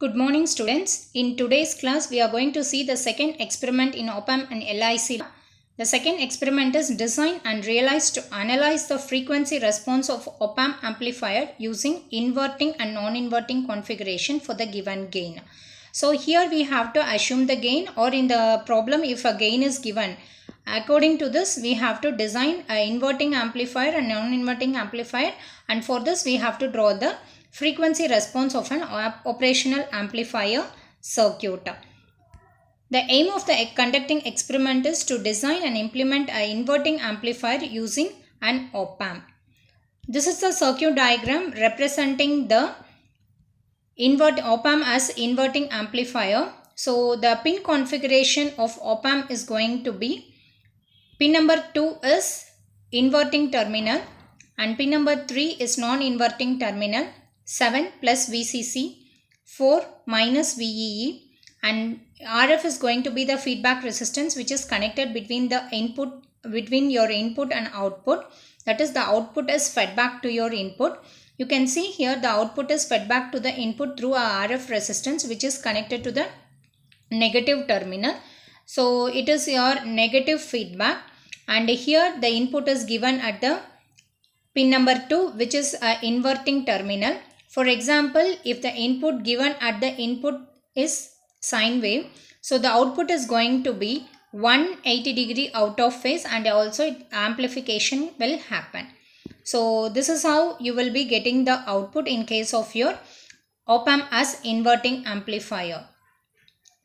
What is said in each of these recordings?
Good morning students. In today's class we are going to see the second experiment in op-amp and LIC. The second experiment is design and realize to analyze the frequency response of op-amp amplifier using inverting and non-inverting configuration for the given gain. So here we have to assume the gain, or in the problem if a gain is given, according to this we have to design an inverting amplifier and non-inverting amplifier, and for this we have to draw the frequency response of an operational amplifier circuit. The aim of the conducting experiment is to design and implement an inverting amplifier using an op-amp. This is the circuit diagram representing the op-amp as inverting amplifier. So the pin configuration of op-amp is going to be: pin number 2 is inverting terminal and pin number 3 is non-inverting terminal, 7 plus VCC, 4 minus VEE, and RF is going to be the feedback resistance which is connected between the input, between your input and output. That is, the output is fed back to your input. You can see here the output is fed back to the input through a RF resistance which is connected to the negative terminal. So it is your negative feedback, and here the input is given at the pin number 2 which is a inverting terminal. For example, if the input given at the input is sine wave, so the output is going to be 180 degree out of phase, and also amplification will happen. So this is how you will be getting the output in case of your op-amp as inverting amplifier.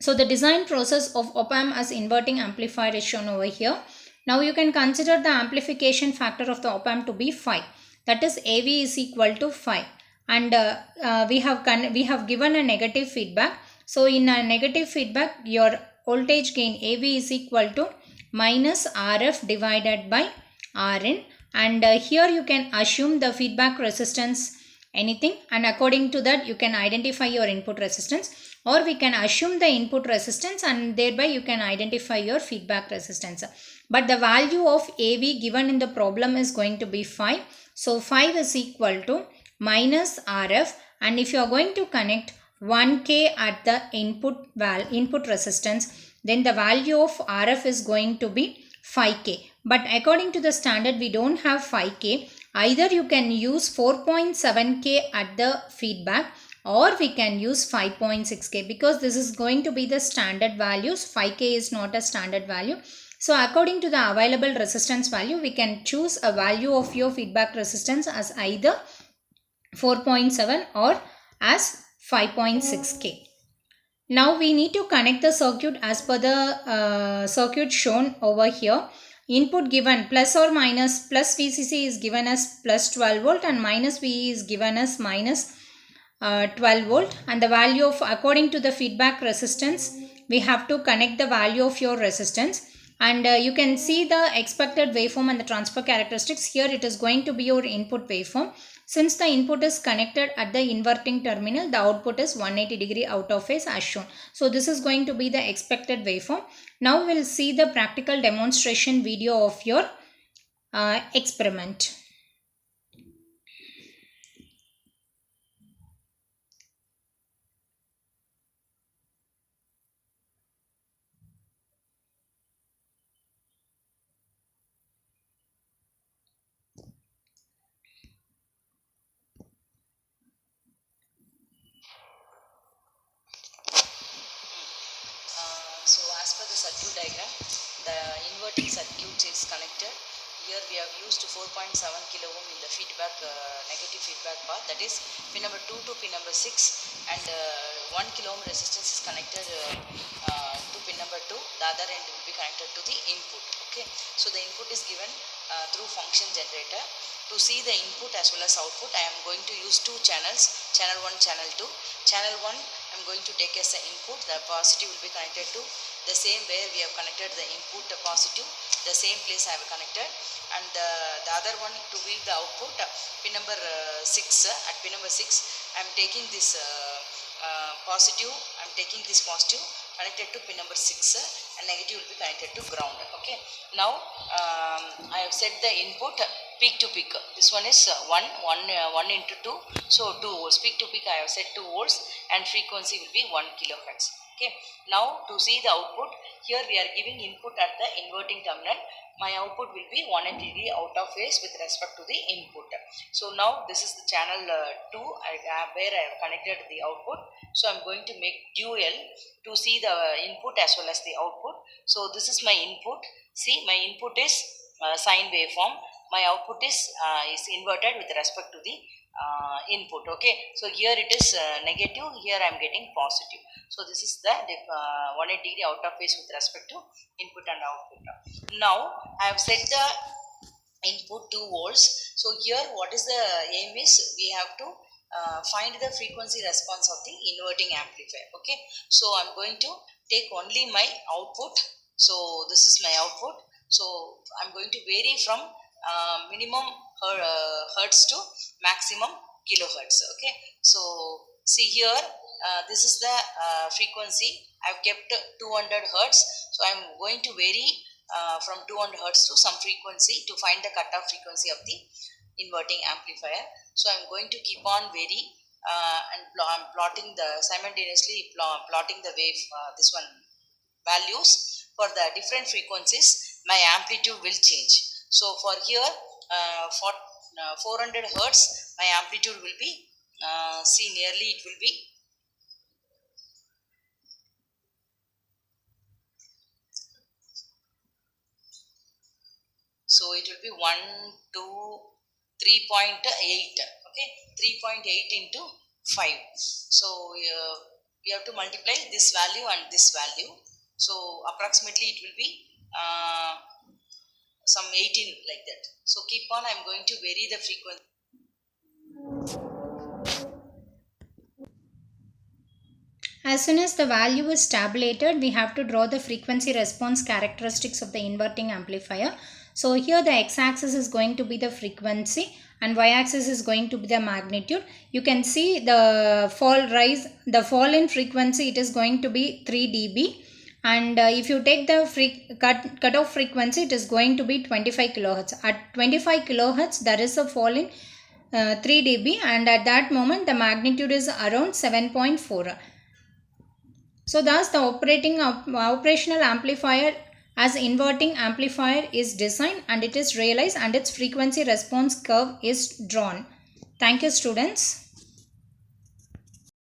So the design process of op-amp as inverting amplifier is shown over here. Now you can consider the amplification factor of the op-amp to be 5. That is, AV is equal to 5, and we have given a negative feedback. So in a negative feedback, your voltage gain AV is equal to minus RF divided by Rin, and here you can assume the feedback resistance anything, and according to that you can identify your input resistance, or we can assume the input resistance and thereby you can identify your feedback resistance. But the value of AV given in the problem is going to be 5. So 5 is equal to minus RF, and if you are going to connect 1K at the input resistance, then the value of RF is going to be 5K. But according to the standard we don't have 5K. Either you can use 4.7K at the feedback, or we can use 5.6K, because this is going to be the standard values. 5K is not a standard value. So according to the available resistance value, we can choose a value of your feedback resistance as either 4.7 or as 5.6K. Now we need to connect the circuit as per the circuit shown over here. Input given plus or minus, plus VCC is given as plus 12 volt and minus VE is given as minus 12 volt, and the value of, according to the feedback resistance, we have to connect the value of your resistance, and you can see the expected waveform and the transfer characteristics. Here it is going to be your input waveform. Since the input is connected at the inverting terminal, the output is 180 degree out of phase as shown. So this is going to be the expected waveform. Now we'll see the practical demonstration video of your experiment. So as per the circuit diagram, the inverting circuit is connected. Here we have used 4.7 kilo ohm in the feedback, negative feedback path, that is pin number 2 to pin number 6, and 1 kilo ohm resistance is connected to pin number 2. The other end will be connected to the input. Okay, so the input is given through function generator. To see the input as well as output, I am going to use two channels, channel 1, channel 2. Channel 1 I am going to take as the input. The positive will be connected to the same where we have connected the input, the positive, the same place I have connected, and the other one to be the output, pin number 6. At pin number 6 I am taking this positive, I am taking this positive connected to pin number 6, and negative will be connected to ground. Okay, now I have set the input peak to peak. This one is 1 into 2. So 2 volts. Peak to peak I have set 2 volts and frequency will be 1 kilohertz. Okay. Now to see the output, here we are giving input at the inverting terminal. My output will be 180 degree out of phase with respect to the input. So now this is the channel 2 where I have connected the output. So I am going to make dual to see the input as well as the output. So this is my input. See, my input is sine waveform. My output is inverted with respect to the input. Okay, so here it is negative, here I am getting positive. So this is the 180 degree out of phase with respect to input and output. Now I have set the input 2 volts. So here what is the aim is, we have to find the frequency response of the inverting amplifier. Okay, so I'm going to take only my output. So this is my output. So I'm going to vary from minimum hertz to maximum kilohertz. Okay, so see here, this is the frequency. I've kept 200 hertz. So I'm going to vary from 200 hertz to some frequency to find the cutoff frequency of the inverting amplifier. So I'm going to keep on varying and I'm plotting the simultaneously plotting the wave this one values for the different frequencies. My amplitude will change. So for here for 400 hertz my amplitude will be see nearly it will be so it will be 1 to 3.8. Okay, 3.8 into 5. So we have to multiply this value and this value. So approximately it will be some 18 like that. So keep on, I'm going to vary the frequency. As soon as the value is tabulated, we have to draw the frequency response characteristics of the inverting amplifier. So here the x-axis is going to be the frequency and y-axis is going to be the magnitude. You can see the fall in frequency, it is going to be 3 dB. And if you take the cutoff frequency, it is going to be 25 kilohertz. At 25 kilohertz, there is a fall in 3 dB, and at that moment the magnitude is around 7.4. So thus the operational amplifier as inverting amplifier is designed and it is realized and its frequency response curve is drawn. Thank you, students.